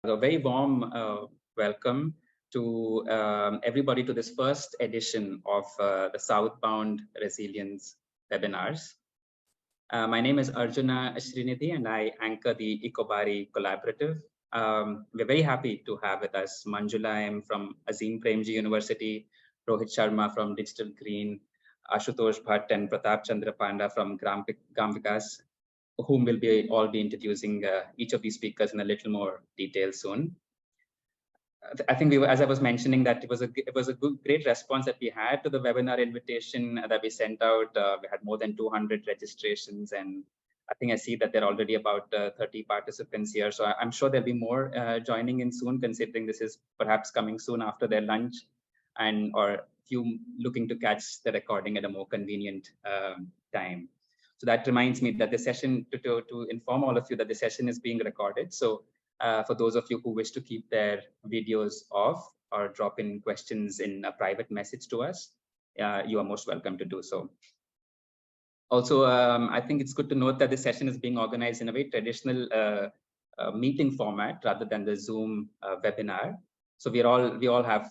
A very warm welcome to everybody to this first edition of the Southbound Resilience webinars. My name is Arjuna Srinidhi and I anchor the EcoBari Collaborative. We're very happy to have with us Manjula M from Azim Premji University, Rohit Sharma from Digital Green, Ashutosh Bhatt and Pratap Chandra Panda from Gram Vikas, whom will all be introducing each of these speakers in a little more detail soon. I think as I was mentioning, that it was a great response that we had to the webinar invitation that we sent out. We had more than 200 registrations, and I think I see that there are already about 30 participants here. So I'm sure there'll be more joining in soon, considering this is perhaps coming soon after their lunch, or few looking to catch the recording at a more convenient time. So that reminds me that the session, to inform all of you that the session is being recorded. So for those of you who wish to keep their videos off or drop in questions in a private message to us, you are most welcome to do so. Also, I think it's good to note that this session is being organized in a very traditional meeting format rather than the Zoom webinar. So we all have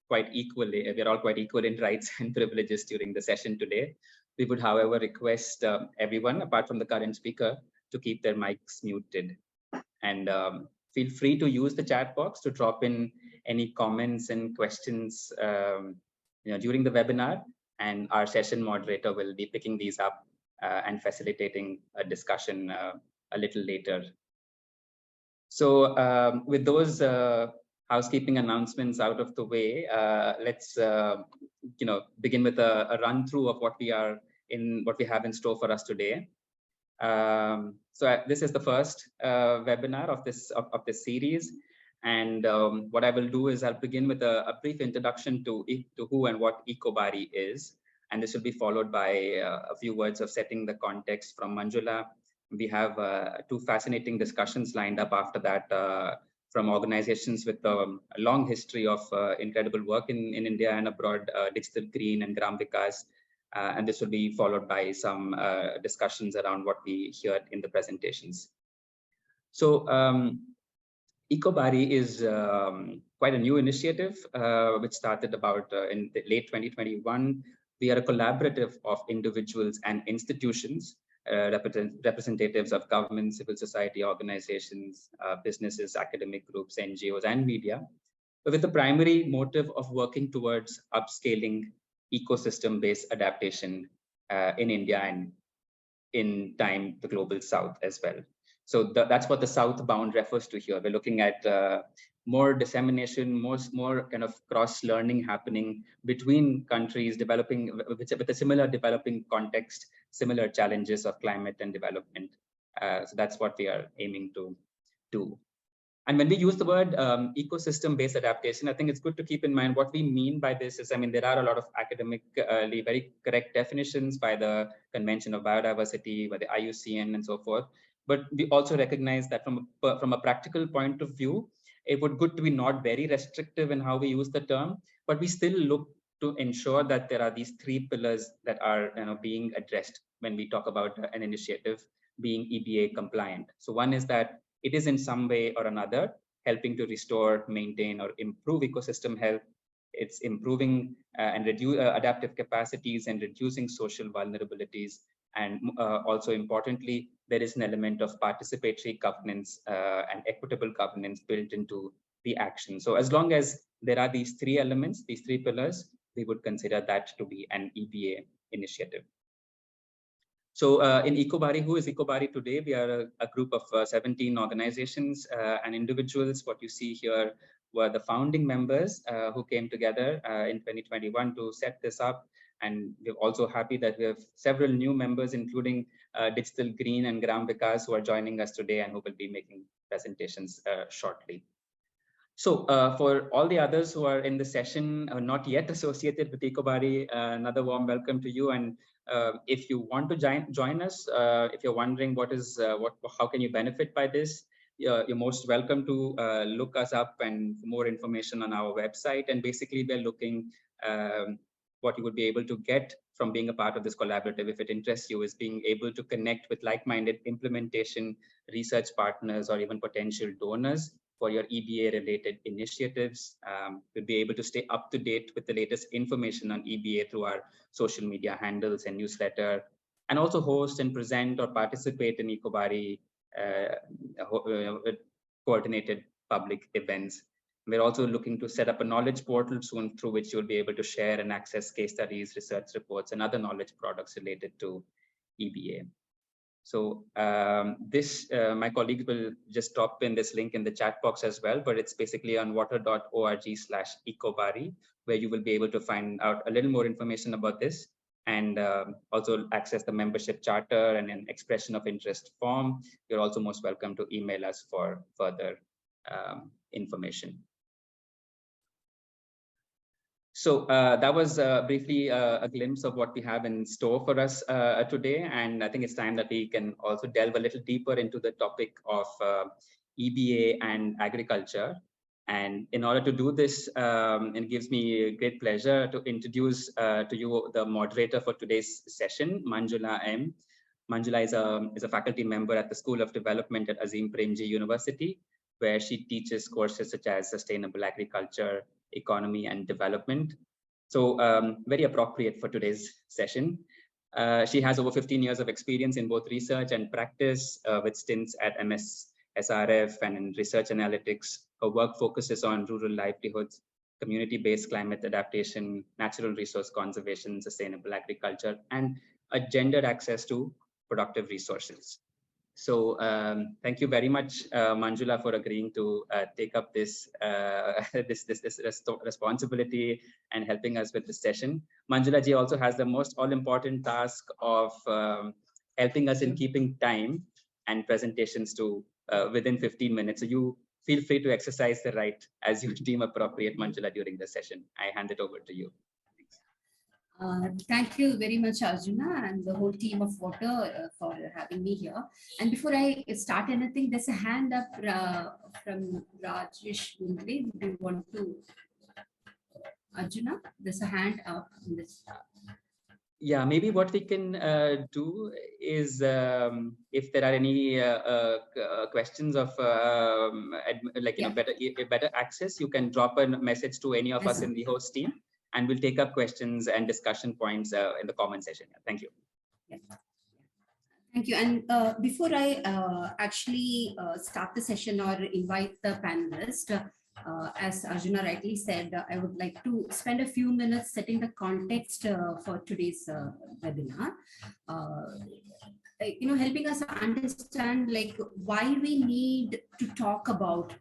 quite equal in rights and privileges during the session today. We would, however, request everyone, apart from the current speaker, to keep their mics muted. And feel free to use the chat box to drop in any comments and questions during the webinar. And our session moderator will be picking these up and facilitating a discussion a little later. So with those housekeeping announcements out of the way, let's begin with a run through of what we have in store for us today. So this is the first webinar of this series, and what I will do is I'll begin with a brief introduction to who and what EcoBari is, and this will be followed by a few words of setting the context from Manjula. We have two fascinating discussions lined up after that from organizations with a long history of incredible work in India and abroad, Digital Green and Gram Vikas. And this will be followed by some discussions around what we heard in the presentations. So EcoBari is quite a new initiative, which started about in the late 2021. We are a collaborative of individuals and institutions, representatives of government, civil society organizations, businesses, academic groups, NGOs, and media, with the primary motive of working towards upscaling ecosystem-based adaptation in India and in time the global South as well. So that's what the Southbound refers to here. We're looking at more dissemination, more kind of cross-learning happening between countries developing with a similar developing context, similar challenges of climate and development. So that's what we are aiming to do. And when we use the word ecosystem-based adaptation, I think it's good to keep in mind what we mean by this is, I mean, there are a lot of academically very correct definitions by the Convention of Biodiversity, by the IUCN and so forth. But we also recognize that from a practical point of view, it would good to be not very restrictive in how we use the term, but we still look to ensure that there are these three pillars that are being addressed when we talk about an initiative being EbA compliant. So one is that it is in some way or another helping to restore, maintain, or improve ecosystem health. It's improving and reduce adaptive capacities and reducing social vulnerabilities. And also importantly, there is an element of participatory governance and equitable governance built into the action. So as long as there are these three elements, these three pillars, we would consider that to be an EbA initiative. So in EcoBari, who is EcoBari today? We are a group of 17 organizations and individuals. What you see here were the founding members who came together in 2021 to set this up. And we're also happy that we have several new members, including Digital Green and Gram Vikas, who are joining us today and who will be making presentations shortly. So for all the others who are in the session, not yet associated with EcoBari, another warm welcome to you. And if you want to join us, if you're wondering how can you benefit by this, you're most welcome to look us up and for more information on our website. And basically, we're looking what you would be able to get from being a part of this collaborative, if it interests you, is being able to connect with like-minded implementation, research partners, or even potential donors for your EbA related initiatives. You'll be able to stay up to date with the latest information on EbA through our social media handles and newsletter, and also host and present or participate in EcoBari coordinated public events. We're also looking to set up a knowledge portal soon through which you'll be able to share and access case studies, research reports, and other knowledge products related to EbA. So my colleagues will just drop in this link in the chat box as well, but it's basically on water.org/ecobari, where you will be able to find out a little more information about this, and also access the membership charter and an expression of interest form. You're also most welcome to email us for further information. So that was briefly a glimpse of what we have in store for us today. And I think it's time that we can also delve a little deeper into the topic of EbA and agriculture. And in order to do this, it gives me great pleasure to introduce to you the moderator for today's session, Manjula M. Manjula is a faculty member at the School of Development at Azim Premji University, where she teaches courses such as sustainable agriculture, economy, and development. So very appropriate for today's session. She has over 15 years of experience in both research and practice with stints at MSSRF and in research analytics. Her work focuses on rural livelihoods, community-based climate adaptation, natural resource conservation, sustainable agriculture, and a gendered access to productive resources. So thank you very much, Manjula, for agreeing to take up this responsibility and helping us with this session. Manjula ji also has the most all-important task of helping us in keeping time and presentations to within 15 minutes. So you feel free to exercise the right as you deem appropriate, Manjula, during the session. I hand it over to you. Thank you very much, Arjuna, and the whole team of WOTR for having me here. And before I start anything, there's a hand up from Rajesh Gundle. Do you want to, Arjuna? There's a hand up in this. Yeah, maybe what we can do is if there are any questions of better access, you can drop a message to any of us in the host team, and we'll take up questions and discussion points in the comment session. Thank you. Yeah. Thank you. And before I actually start the session or invite the panelists, as Arjuna rightly said, I would like to spend a few minutes setting the context for today's webinar. Helping us understand why we need to talk about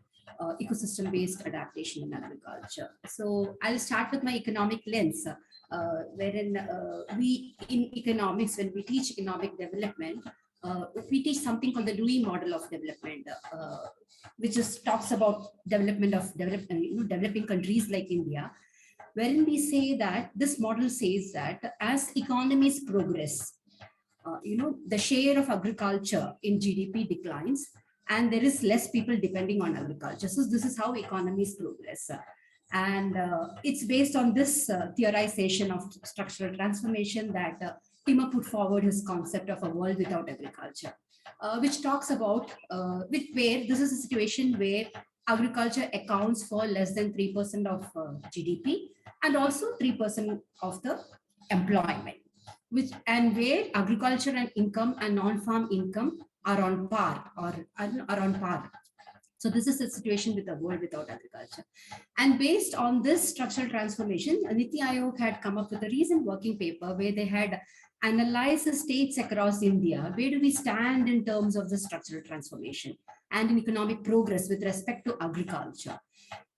ecosystem-based adaptation in agriculture. So I'll start with my economic lens, wherein we in economics, when we teach economic development, we teach something called the Dewey model of development, which just talks about development of developing countries like India, wherein we say that this model says that as economies progress, the share of agriculture in GDP declines, and there is less people depending on agriculture. So this is how economies progress. And it's based on this theorization of structural transformation that Tima put forward his concept of a world without agriculture, which talks about where this is a situation where agriculture accounts for less than 3% of GDP and also 3% of the employment, and where agriculture and income and non-farm income are on par or are on par. So this is a situation with a world without agriculture. And based on this structural transformation, Niti Aayog had come up with a recent working paper where they had analyzed the states across India. Where do we stand in terms of the structural transformation and in economic progress with respect to agriculture?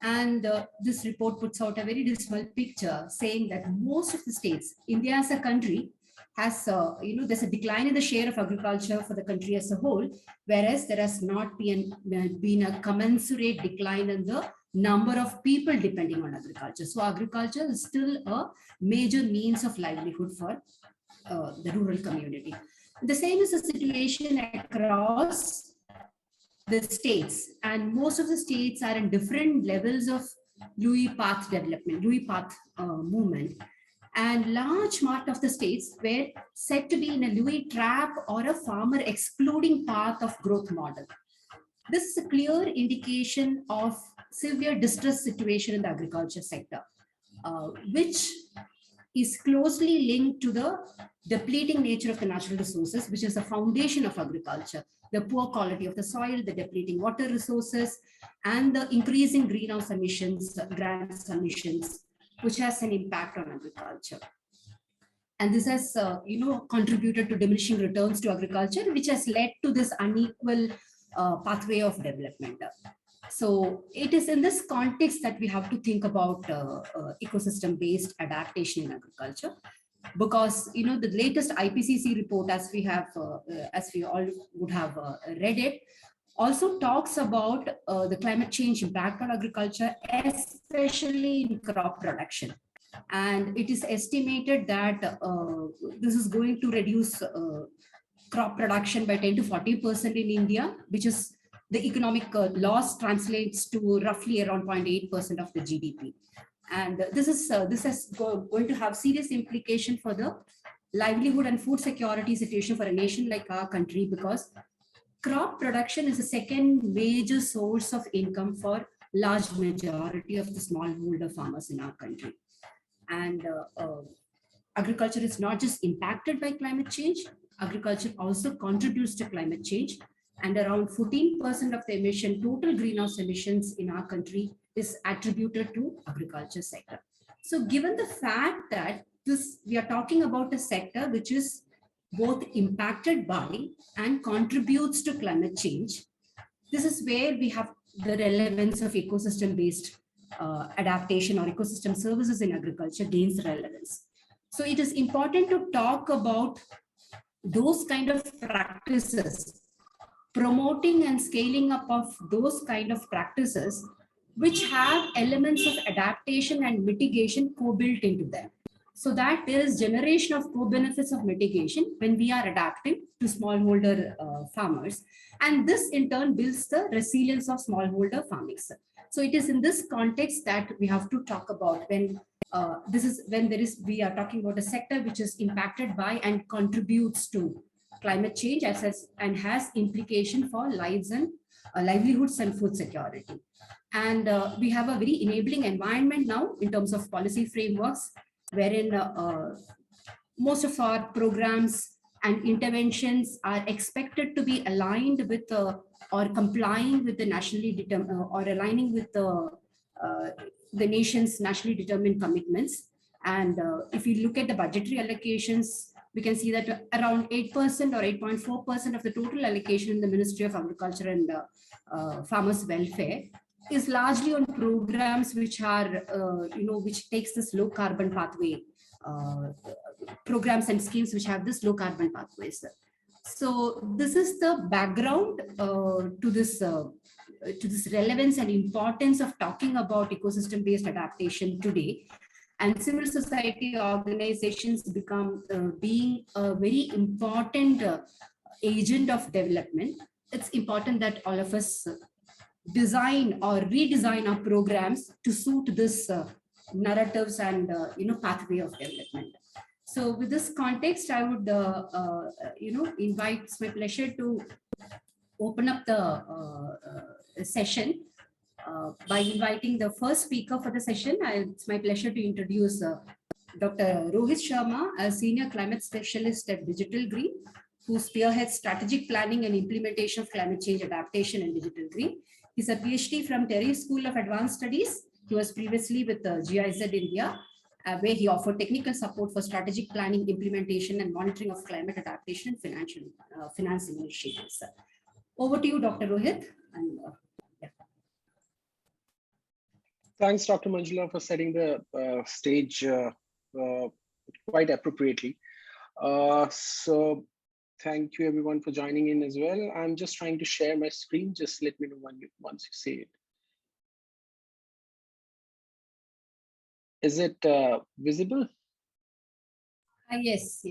And this report puts out a very dismal picture saying that most of the states, India as a country, has, there's a decline in the share of agriculture for the country as a whole, whereas there has not been a commensurate decline in the number of people depending on agriculture. So agriculture is still a major means of livelihood for the rural community. The same is the situation across the states, and most of the states are in different levels of Louis path development, Louis path movement. And large part of the states were said to be in a Louis trap or a farmer excluding path of growth model. This is a clear indication of severe distress situation in the agriculture sector, which is closely linked to the depleting nature of the natural resources, which is the foundation of agriculture, the poor quality of the soil, the depleting water resources, and the increasing greenhouse emissions, gas emissions, which has an impact on agriculture. And this has, contributed to diminishing returns to agriculture, which has led to this unequal pathway of development. So it is in this context that we have to think about ecosystem-based adaptation in agriculture, because the latest IPCC report, as we all would have read it, also talks about the climate change impact on agriculture, especially in crop production. And it is estimated that this is going to reduce crop production by 10 to 40% in India, which is the economic loss translates to roughly around 0.8% of the GDP. And this is going to have serious implication for the livelihood and food security situation for a nation like our country, because crop production is the second major source of income for large majority of the smallholder farmers in our country. And agriculture is not just impacted by climate change, agriculture also contributes to climate change. And around 14% of the total greenhouse emissions in our country is attributed to agriculture sector. So given the fact that we are talking about a sector which is both impacted by and contributes to climate change, this is where we have the relevance of ecosystem-based adaptation or ecosystem services in agriculture gains relevance. So it is important to talk about those kind of practices, promoting and scaling up of those kind of practices which have elements of adaptation and mitigation co-built into them, so that there is generation of co-benefits of mitigation when we are adapting to smallholder farmers. And this in turn builds the resilience of smallholder farming. So it is in this context that we have to talk about when we are talking about a sector which is impacted by and contributes to climate change and has implication for lives and livelihoods and food security. And we have a very enabling environment now in terms of policy frameworks, wherein most of our programs and interventions are expected to be aligned with or complying with the nationally determined or aligning with the nation's nationally determined commitments. And if you look at the budgetary allocations, we can see that around 8% or 8.4% of the total allocation in the Ministry of Agriculture and Farmers Welfare is largely on programs which are, which takes this low carbon pathway, programs and schemes which have this low carbon pathways. So this is the background to this relevance and importance of talking about ecosystem-based adaptation today. And civil society organizations become being a very important agent of development. It's important that all of us design or redesign our programs to suit this narratives and pathway of development. So with this context, I would invite, it's my pleasure to open up the session by inviting the first speaker for the session. It's my pleasure to introduce Dr. Rohit Sharma, a senior climate specialist at Digital Green, who spearheads strategic planning and implementation of climate change adaptation in Digital Green. He's a PhD from Terry School of Advanced Studies. He was previously with GIZ India, where he offered technical support for strategic planning, implementation, and monitoring of climate adaptation and finance initiatives. Over to you, Dr. Rohit. And, yeah. Thanks, Dr. Manjula, for setting the stage quite appropriately. So thank you everyone for joining in as well. I'm just trying to share my screen. Just let me know once you see it. Is it visible? Yes.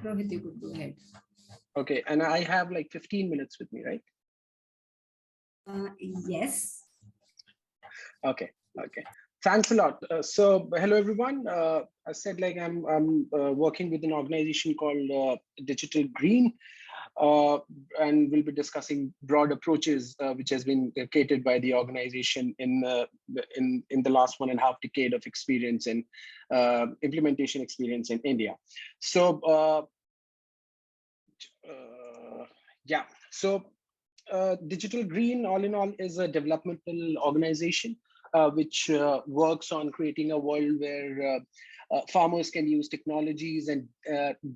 Rohit, you could go ahead. Okay, and I have like 15 minutes with me, right? Yes. Okay. Thanks a lot. So hello everyone. I said like I'm working with an organization called Digital Green, and we'll be discussing broad approaches which has been catered by the organization in the last 1.5 decade of experience and implementation experience in India. So yeah, so Digital Green, all in all, is a developmental organization which works on creating a world where farmers can use technologies and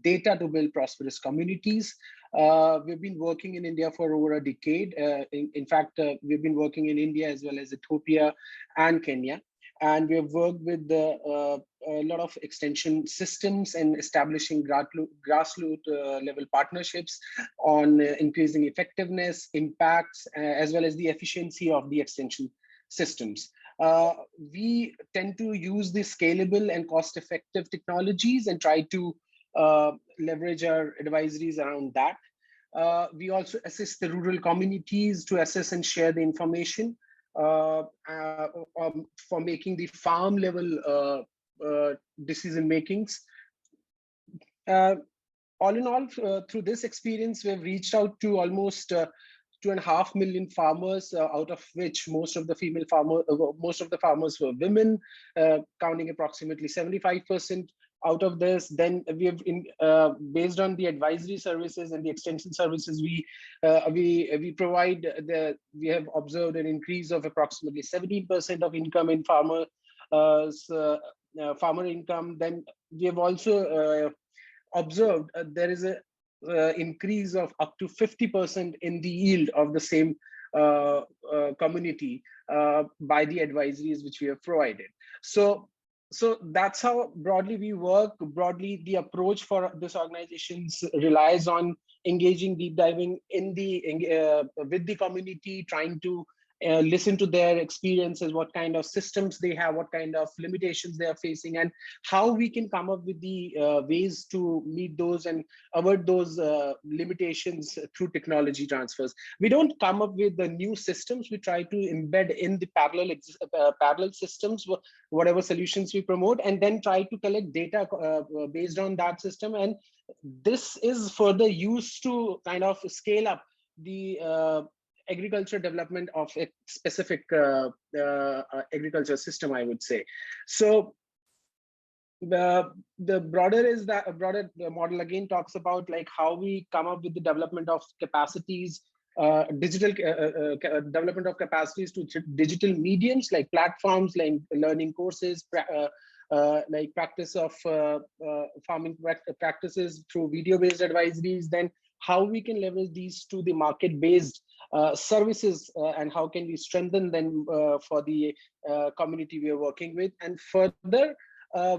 data to build prosperous communities. We've been working in India for over a decade. In fact, we've been working in India as well as Ethiopia and Kenya. And we have worked with a lot of extension systems and establishing grassroots level partnerships on increasing effectiveness, impacts, as well as the efficiency of the extension systems. We tend to use the scalable and cost-effective technologies and try to leverage our advisories around that. We also assist the rural communities to assess and share the information for making the farm level decision makings. All in all, through this experience, we've reached out to almost 2.5 million farmers, out of which most of the farmers were women, counting approximately 75%. Out of this, then we have based on the advisory services and the extension services we provide, we have observed an increase of approximately 17% of income in farmer income. Then we have also observed there is a increase of up to 50% in the yield of the same community by the advisories which we have provided. So that's how broadly we work. Broadly, the approach for this organization relies on engaging, deep diving in with the community, trying to listen to their experiences, what kind of systems they have, what kind of limitations they are facing, and how we can come up with the ways to meet those and avoid those limitations through technology transfers. We don't come up with the new systems. We try to embed in the parallel systems, whatever solutions we promote, and then try to collect data based on that system. And this is further used to kind of scale up the agriculture development of a specific agriculture system, I would say. So the broader is that the model again talks about like how we come up with the development of capacities, digital development of capacities to digital mediums like platforms, like learning courses, like practice of farming practices through video-based advisories. Then how we can leverage these to the market-based services, and how can we strengthen them for the community we are working with. And further,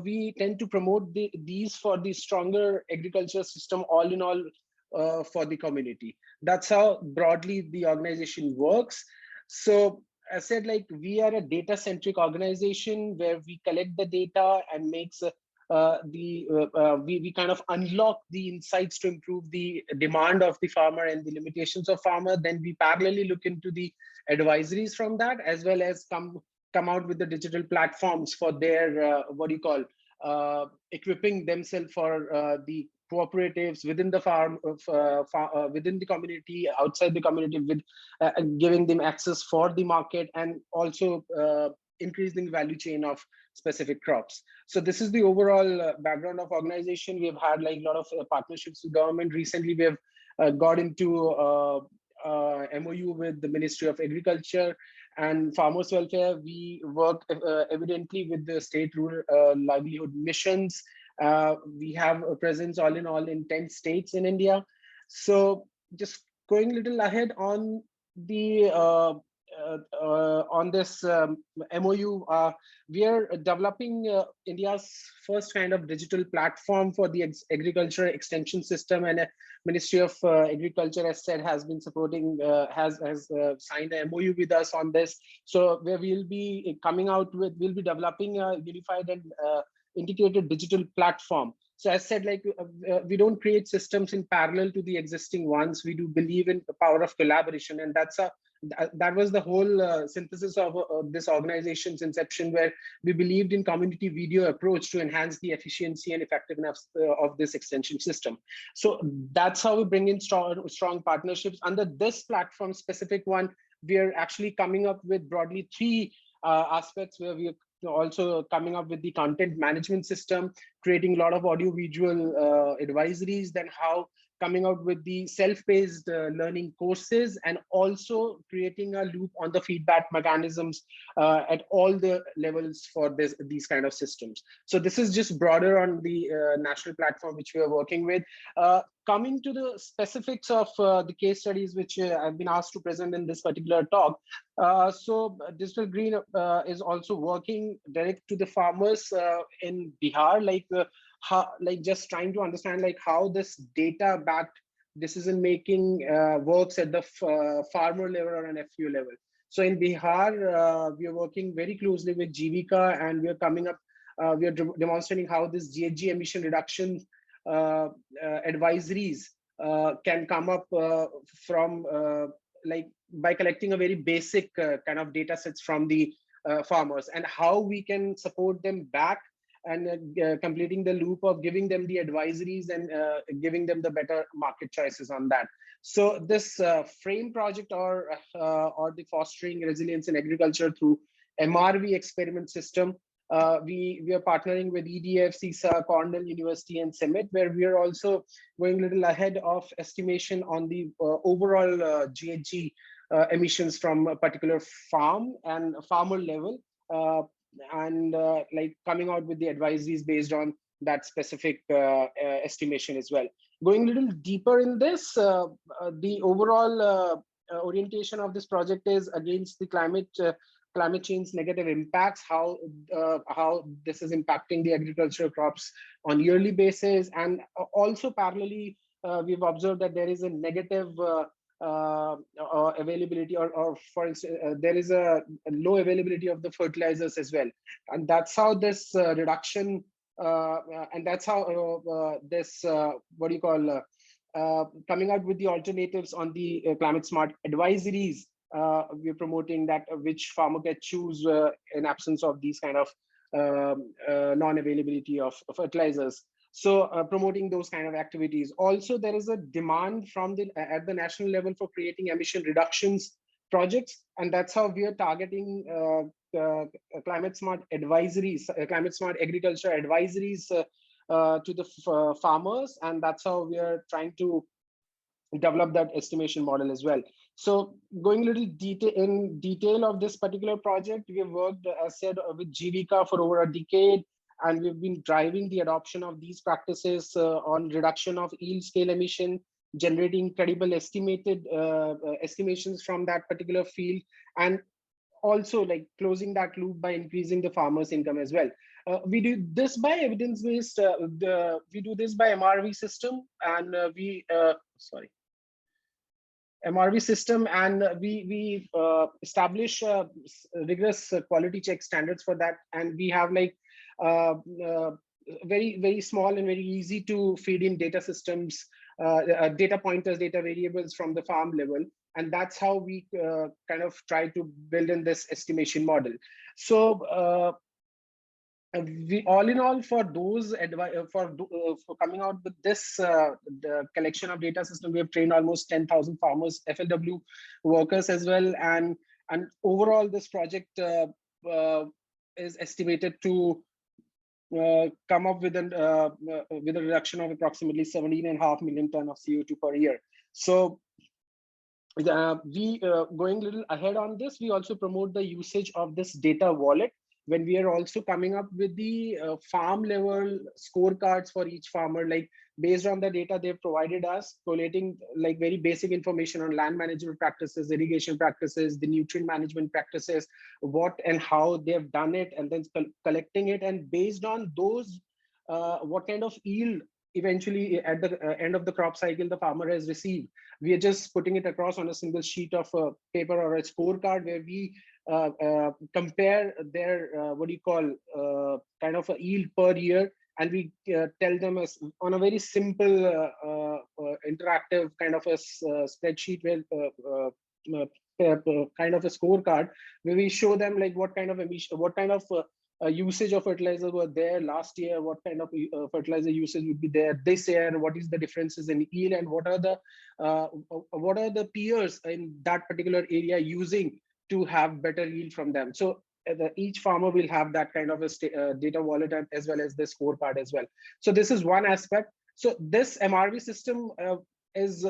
we tend to promote these for the stronger agriculture system, all in all, for the community. That's how broadly the organization works. So I said, like, we are a data-centric organization where we collect the data and makes we kind of unlock the insights to improve the demand of the farmer and the limitations of farmer. Then we parallelly look into the advisories from that, as well as come out with the digital platforms for their equipping themselves for the cooperatives within the farm, within the community, outside the community, with giving them access for the market, and also increasing value chain of specific crops. So this is the overall background of organization. We have had like a lot of partnerships with government. Recently, we have got into MOU with the Ministry of Agriculture and Farmers Welfare. We work evidently with the state rural livelihood missions. We have a presence all in all in 10 states in India. So just going a little ahead on the on this MOU, we are developing India's first kind of digital platform for the agriculture extension system, and Ministry of Agriculture, as said, has been supporting, has signed an MOU with us on this. So where we'll be coming out with, we'll be developing a unified and integrated digital platform So as said, like we don't create systems in parallel to the existing ones. We do believe in the power of collaboration, and that was the whole synthesis of this organization's inception, where we believed in community video approach to enhance the efficiency and effectiveness of this extension system. So that's how we bring in strong partnerships. Under this platform specific one, we are actually coming up with broadly three aspects, where we are also coming up with the content management system, creating a lot of audio visual advisories, then how coming out with the self-paced learning courses, and also creating a loop on the feedback mechanisms at all the levels for these kind of systems. So this is just broader on the national platform which we are working with. Coming to the specifics of the case studies which I've been asked to present in this particular talk. So Digital Green is also working direct to the farmers in Bihar, like just trying to understand like how this data backed decision making works at the farmer level or an FU level. So in Bihar, we are working very closely with GVCA, and we are coming up, we are demonstrating how this GHG emission reduction advisories can come up from like by collecting a very basic kind of data sets from the farmers, and how we can support them back and completing the loop of giving them the advisories and giving them the better market choices on that. So this frame project or the fostering resilience in agriculture through MRV experiment system, we are partnering with EDF, CISA, Cornell University, and CEMET, where we are also going a little ahead of estimation on the overall GHG emissions from a particular farm and farmer level, and like coming out with the advisories based on that specific estimation as well. Going a little deeper in this, the overall orientation of this project is against the climate change negative impacts, how this is impacting the agricultural crops on yearly basis. And also parallelly, we've observed that there is a negative availability, or for instance, there is a low availability of the fertilizers as well. And that's how this reduction, and that's how this, what do you call, coming out with the alternatives on the climate smart advisories. We're promoting that which farmer can choose in absence of these kind of non-availability of fertilizers. So promoting those kind of activities. Also, there is a demand from at the national level for creating emission reductions projects, and that's how we are targeting climate smart advisories, climate smart agriculture advisories to the farmers, and that's how we are trying to develop that estimation model as well. So going a little in detail of this particular project, we have worked, as said, with GVCA for over a decade, and we've been driving the adoption of these practices on reduction of yield scale emission, generating credible estimated estimations from that particular field, and also like closing that loop by increasing the farmer's income as well. We do this by evidence-based, we do this by MRV system, and MRV system, and we establish rigorous quality check standards for that, and we have like very small and very easy to feed in data systems, data pointers, data variables from the farm level, and that's how we kind of try to build in this estimation model. So we all in all, for those for coming out with this the collection of data system, we have trained almost 10,000 farmers, FLW workers as well, and overall this project is estimated to come up with a reduction of approximately 17.5 million ton of CO2 per year. So we going a little ahead on this, we also promote the usage of this data wallet, when we are also coming up with the farm level scorecards for each farmer, like based on the data they've provided us, collating like very basic information on land management practices, irrigation practices, the nutrient management practices, what and how they've done it, and then collecting it. And based on those, what kind of yield eventually at the end of the crop cycle the farmer has received. We are just putting it across on a single sheet of paper or a scorecard, where we compare their what do you call kind of a yield per year and we tell them as on a very simple interactive kind of a spreadsheet where kind of a scorecard where we show them like what kind of emission, what kind of usage of fertilizer were there last year, what kind of fertilizer usage would be there this year, what is the differences in yield, and what are the peers in that particular area using to have better yield from them. So each farmer will have that kind of a data wallet as well as the scorecard as well. So this is one aspect. So this MRV system is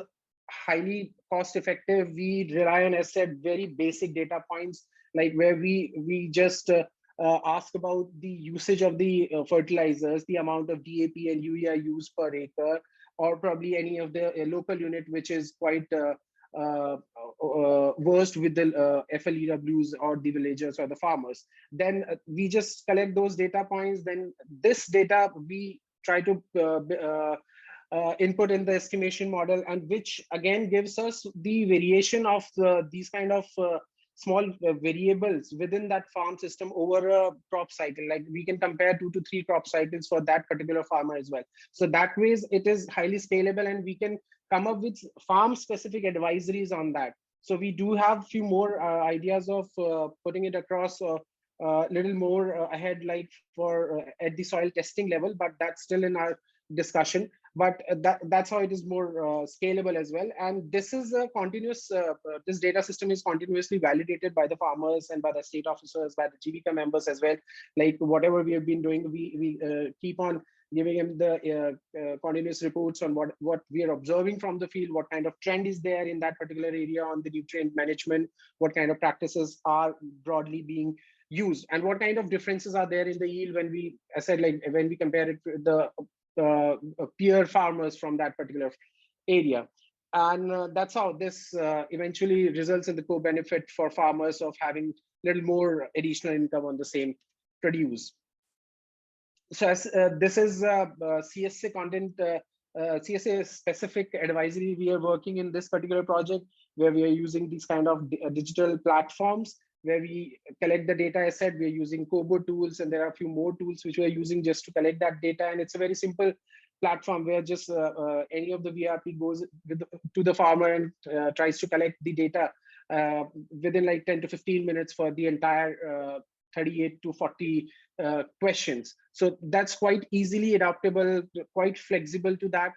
highly cost effective. We rely on, as said, very basic data points, like where we just ask about the usage of the fertilizers, the amount of DAP and urea used per acre, or probably any of the local unit which is quite versed with the FLEWs or the villagers or the farmers. Then we just collect those data points. Then this data we try to input in the estimation model, and which again gives us the variation of these kind of small variables within that farm system over a crop cycle. Like we can compare 2 to 3 crop cycles for that particular farmer as well. So that ways it is highly scalable, and we can come up with farm specific advisories on that. So we do have few more ideas of putting it across a little more ahead, like for at the soil testing level, but that's still in our discussion. But that's how it is more scalable as well. And this is a continuous, this data system is continuously validated by the farmers and by the state officers, by the GVCA members as well. Like whatever we have been doing, we keep on giving them the continuous reports on what we are observing from the field, what kind of trend is there in that particular area on the nutrient management, what kind of practices are broadly being used, and what kind of differences are there in the yield when we, I said, like when we compare it to the peer farmers from that particular area. And that's how this eventually results in the co-benefit for farmers of having a little more additional income on the same produce. So as this is CSA content, CSA specific advisory we are working in this particular project, where we are using these kind of digital platforms where we collect the data. As said, we are using Kobo tools, and there are a few more tools which we are using just to collect that data. And it's a very simple platform where just any of the VRP goes to the farmer and tries to collect the data within like 10 to 15 minutes for the entire 38 to 40 questions. So that's quite easily adaptable, quite flexible to that.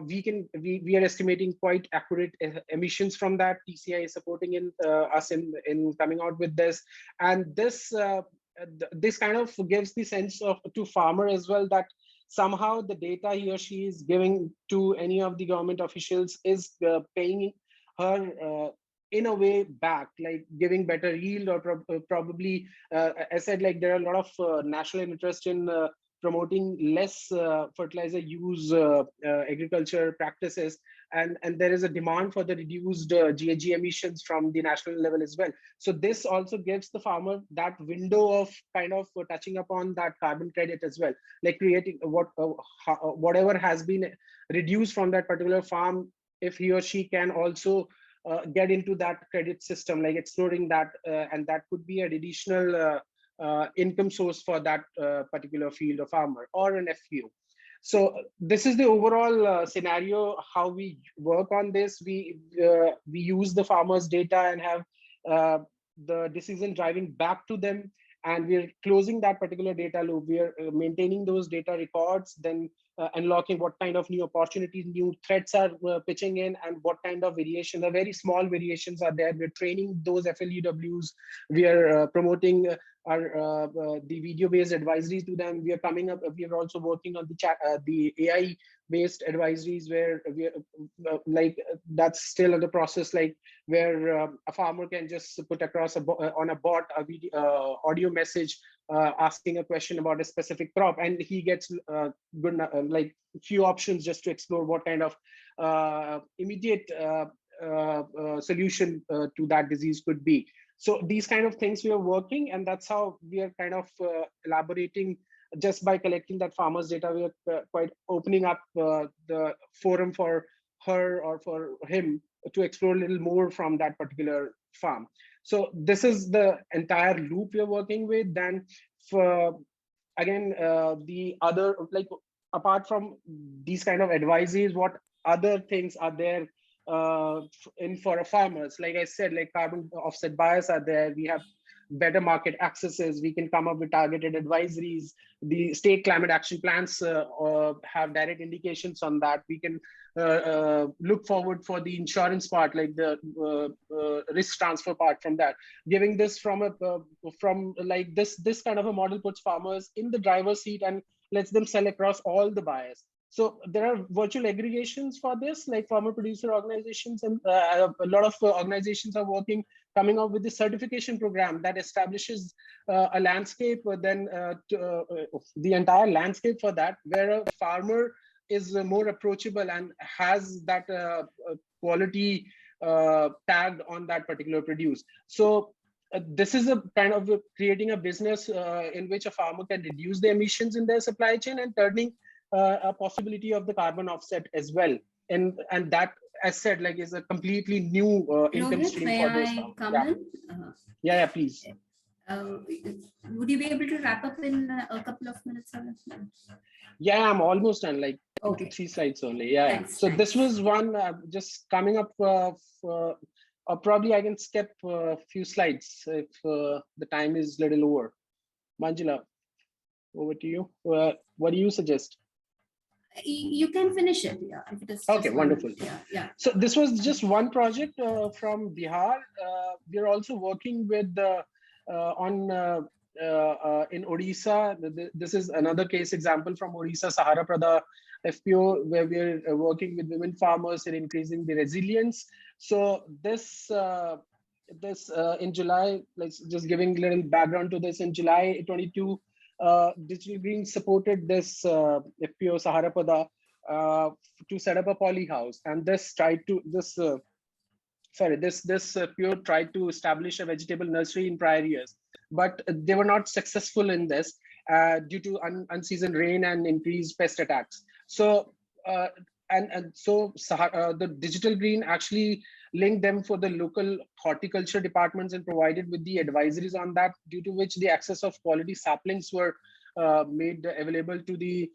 We are estimating quite accurate emissions from that. TCI is supporting us in coming out with this, and this this kind of gives the sense of to farmer as well that somehow the data he or she is giving to any of the government officials is paying her in a way back, like giving better yield, or probably I said, like there are a lot of national interest in promoting less fertilizer use agriculture practices, and there is a demand for the reduced GHG emissions from the national level as well. So this also gives the farmer that window of kind of touching upon that carbon credit as well, like creating whatever has been reduced from that particular farm, if he or she can also get into that credit system, like exploring that, and that could be an additional income source for that particular field of farmer or an FPO. So this is the overall scenario, how we work on this. We use the farmers' data and have the decision driving back to them, and we're closing that particular data loop. We are maintaining those data records, then unlocking what kind of new opportunities, new threats are pitching in, and what kind of variation, the very small variations are there. We're training those FLEWs. We are promoting our the video-based advisories to them. We are coming up. We are also working on the chat, the AI-based advisories, where we are like that's still in the process, like where a farmer can just put across on a bot a video, audio message asking a question about a specific crop, and he gets good like few options just to explore what kind of immediate solution to that disease could be. So these kind of things we are working, and that's how we are kind of elaborating. Just by collecting that farmer's data, we are quite opening up the forum for her or for him to explore a little more from that particular farm. So this is the entire loop we are working with. Then for again, the other, like, apart from these kind of advisories, what other things are there for farmers? Like I said, like carbon offset buyers are there. We have better market accesses. We can come up with targeted advisories. The state climate action plans have direct indications on that. We can look forward for the insurance part, like the risk transfer part from that. Giving this from like this kind of a model puts farmers in the driver's seat and lets them sell across all the buyers. So there are virtual aggregations for this, like farmer producer organizations, and a lot of organizations are working, coming up with the certification program that establishes a landscape, then the entire landscape for that, where a farmer is more approachable and has that quality tagged on that particular produce. So this is a kind of creating a business in which a farmer can reduce the emissions in their supply chain and turning a possibility of the carbon offset as well. And that, as said, like, is a completely new income stream for those farmers. Come in? Yeah, please. Would you be able to wrap up in a couple of minutes? Yeah, I'm almost done, like okay. 2 to 3 slides only. Yeah. Thanks, so this was one just coming up probably I can skip a few slides if the time is little over. Manjula, over to you. What do you suggest? You can finish it. Yeah. If it is okay, wonderful. Yeah. So this was just one project from Bihar. We're also working with in Odisha. This is another case example from Odisha Sahara Prada FPO, where we're working with women farmers in increasing the resilience. So this in July, like, just giving a little background to this, in July 22, Digital Green supported this FPO Sahara Prada to set up a poly house, and this tried to this FPO tried to establish a vegetable nursery in prior years, but they were not successful in this due to unseasoned rain and increased pest attacks. So so the Digital Green actually linked them for the local horticulture departments and provided with the advisories on that, due to which the access of quality saplings were made available to the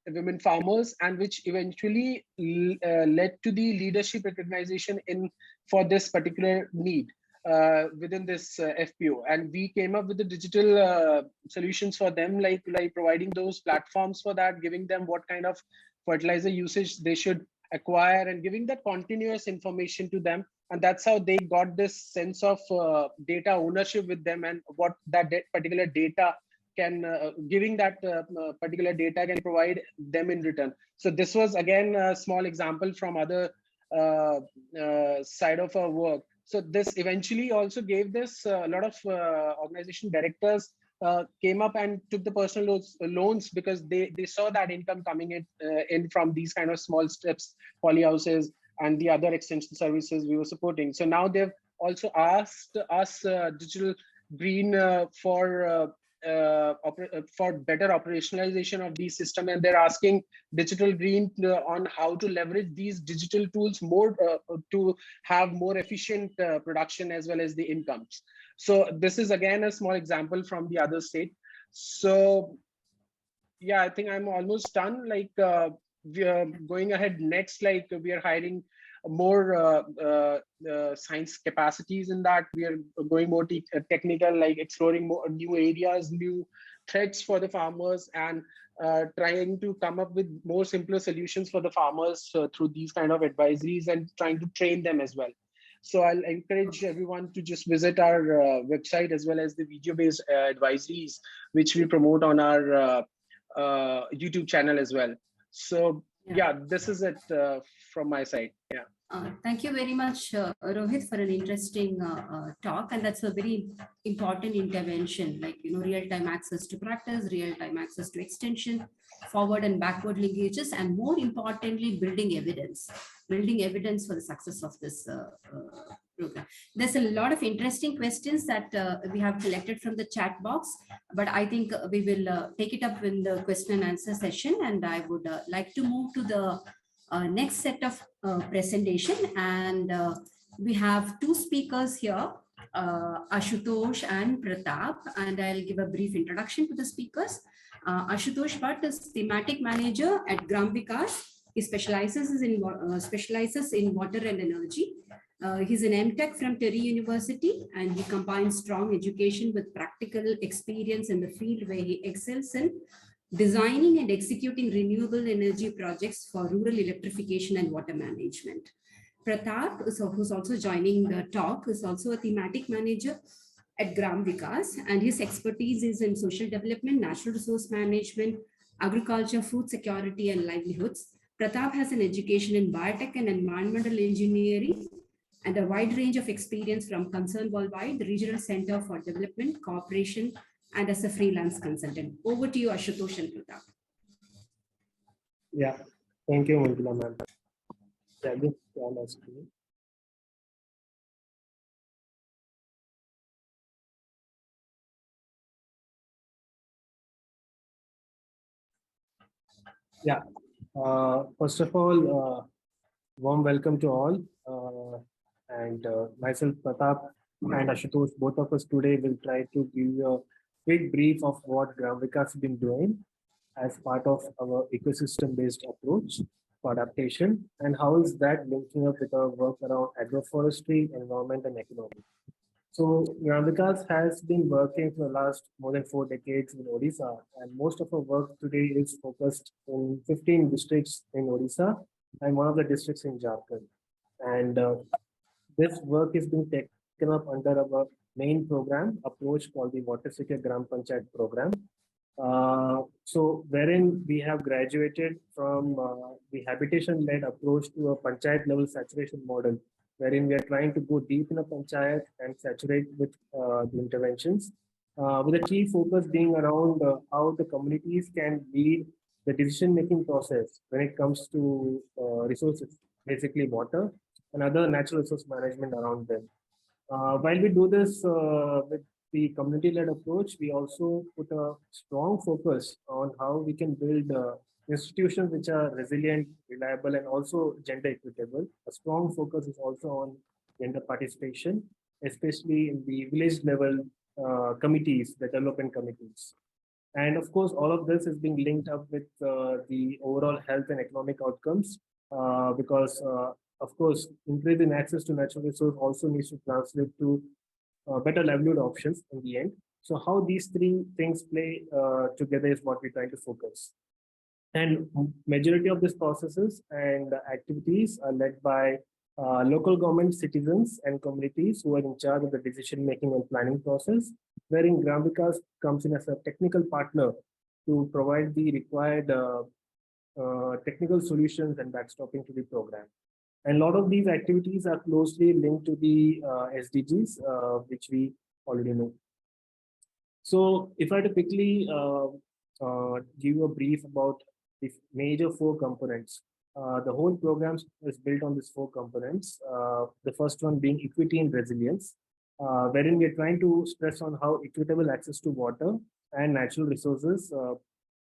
women farmers, and which eventually led to the leadership recognition for this particular need within this FPO. And we came up with the digital solutions for them, like providing those platforms for that, giving them what kind of fertilizer usage they should acquire, and giving that continuous information to them. And that's how they got this sense of data ownership with them, and what that particular data can giving that particular data can provide them in return. So this was again a small example from other side of our work. So this eventually also gave this a lot of organization directors came up and took the personal loans, because they saw that income coming in from these kind of small steps, polyhouses, and the other extension services we were supporting. So now they've also asked us Digital Green for better operationalization of these systems, and they're asking Digital Green on how to leverage these digital tools more to have more efficient production as well as the incomes. So this is again a small example from the other state. So yeah, I think I'm almost done. Like we are going ahead next, like we are hiring more science capacities in that. We are going more technical, like exploring more new areas, new threats for the farmers, and trying to come up with more simpler solutions for the farmers through these kind of advisories, and trying to train them as well. So I'll encourage everyone to just visit our website, as well as the video-based advisories, which we promote on our YouTube channel as well. So yeah, this is it from my side. Yeah. Thank you very much, Rohit, for an interesting talk. And that's a very important intervention, like, real-time access to practice, real-time access to extension, forward and backward linkages, and more importantly, building evidence for the success of this program. There's a lot of interesting questions that we have collected from the chat box, but I think we will take it up in the question and answer session. And I would like to move to the next set of presentation, and we have two speakers here. Ashutosh and Pratap, and I'll give a brief introduction to the speakers. Ashutosh Bhatt is thematic manager at Gram Vikas. He specializes in water and energy. He's an MTech from Terry University, and he combines strong education with practical experience in the field, where he excels in designing and executing renewable energy projects for rural electrification and water management. Pratap, who's also joining the talk, is also a thematic manager at Gram Vikas, and his expertise is in social development, natural resource management, agriculture, food security, and livelihoods. Pratap has an education in biotech and environmental engineering and a wide range of experience from Concern Worldwide, the Regional Center for Development, Cooperation, and as a freelance consultant. Over to you, Ashutosh and Pratap. Yeah, thank you, Manjula ma'am. Yeah, this is screen. Yeah, first of all, warm welcome to all. And myself, Pratap, and Ashutosh, both of us today will try to give you a quick brief of what Gram Vikas has been doing as part of our ecosystem-based approach for adaptation, and how is that linking up with our work around agroforestry, environment, and economy. So Gram Vikas has been working for the last more than 4 decades in Odisha, and most of our work today is focused in 15 districts in Odisha and one of the districts in Jharkhand. And this work is being taken up under our main program approach called the Water Secure Gram Panchayat program. So wherein we have graduated from the habitation-led approach to a panchayat level saturation model, wherein we are trying to go deep in a panchayat and saturate with the interventions, with the key focus being around how the communities can lead the decision-making process when it comes to resources, basically water and other natural resource management around them. While we do this with the community-led approach, we also put a strong focus on how we can build institutions which are resilient, reliable, and also gender equitable. A strong focus is also on gender participation, especially in the village level committees, the development committees. And of course, all of this is being linked up with the overall health and economic outcomes, because of course, increasing access to natural resource also needs to translate to better livelihood options in the end. So how these three things play together is what we're trying to focus. And majority of these processes and activities are led by local government, citizens, and communities who are in charge of the decision-making and planning process, wherein Gram Vikas comes in as a technical partner to provide the required technical solutions and backstopping to the program. And a lot of these activities are closely linked to the SDGs, which we already know. So if I had to quickly give you a brief about the major 4 components. The whole program is built on these 4 components. The first one being equity and resilience, wherein we're trying to stress on how equitable access to water and natural resources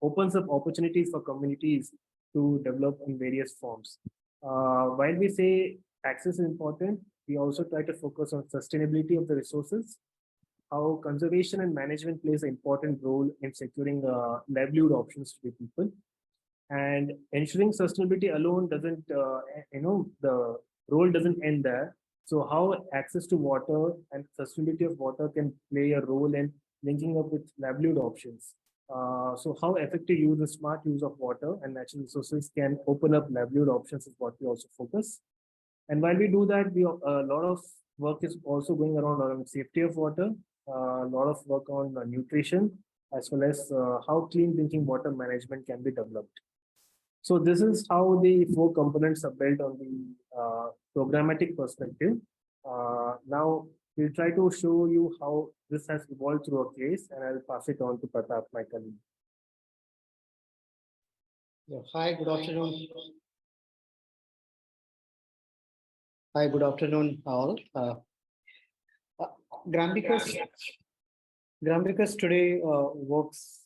opens up opportunities for communities to develop in various forms. While we say access is important, we also try to focus on sustainability of the resources, how conservation and management plays an important role in securing livelihood options to the people. And ensuring sustainability alone doesn't, the role doesn't end there. So how access to water and sustainability of water can play a role in linking up with livelihood options. So how effective use and smart use of water and natural resources can open up livelihood options is what we also focus. And while we do that, a lot of work is also going around safety of water, a lot of work on nutrition, as well as how clean drinking water management can be developed. So this is how the 4 components are built on the programmatic perspective. Now we'll try to show you how this has evolved through a case, and I'll pass it on to Pratap, my colleague. Yeah, hi, good afternoon. Hi, good afternoon, all. Gram Vikas today works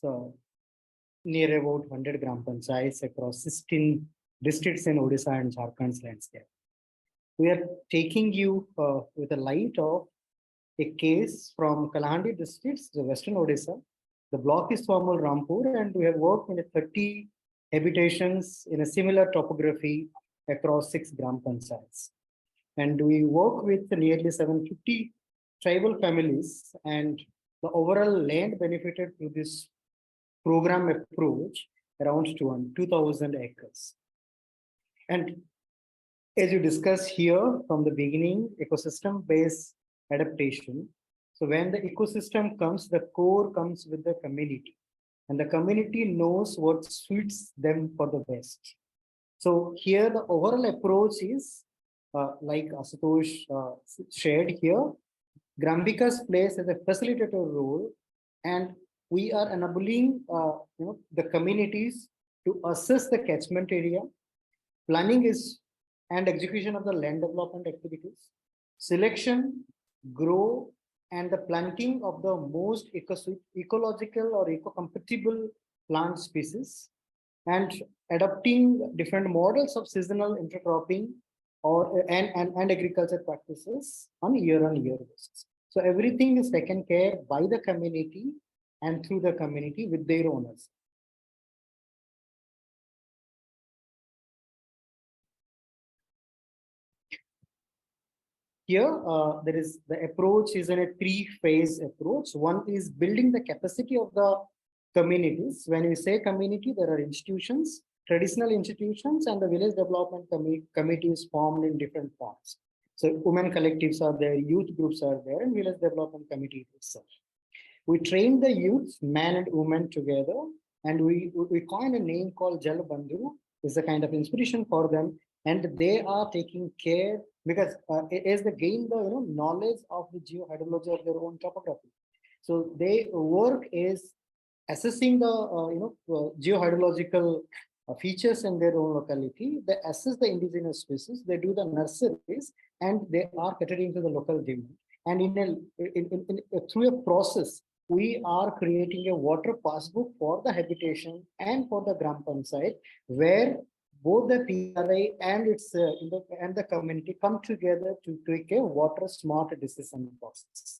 near about 100 Gram Panchayats across 16 districts in Odisha and Jharkhand's landscape. We are taking you with a light of a case from Kalahandi districts, the Western Odisha. The block is Swamal Rampur, and we have worked in 30 habitations in a similar topography across 6 gram panchayats. And we work with nearly 750 tribal families, and the overall land benefited through this program approach around 2,000 acres. And as you discussed here from the beginning, ecosystem-based adaptation. So when the ecosystem comes, the core comes with the community, and the community knows what suits them for the best. So here the overall approach is like Ashutosh shared here, Gram Vikas plays as a facilitator role, and we are enabling the communities to assess the catchment area. Planning is and execution of the land development activities, selection, grow, and the planting of the most ecological or eco-compatible plant species, and adopting different models of seasonal intercropping or and agriculture practices on year-on-year basis. So everything is taken care by the community and through the community with their owners. Here, there is the approach is in a 3-phase approach. One is building the capacity of the communities. When we say community, there are institutions, traditional institutions, and the village development committees formed in different forms. So women collectives are there, youth groups are there, and village development committee itself. We train the youth, men and women together, and we coined a name called Jal Bandhu. It's a kind of inspiration for them, and they are taking care because as they gain the knowledge of the geohydrology of their own topography. So they work is assessing the geohydrological features in their own locality. They assess the indigenous species. They do the nurseries, and they are catering to the local demand. And through a process, we are creating a water passbook for the habitation and for the Gram Panchayat, where both the PRI and its and the community come together to take a water smart decision process.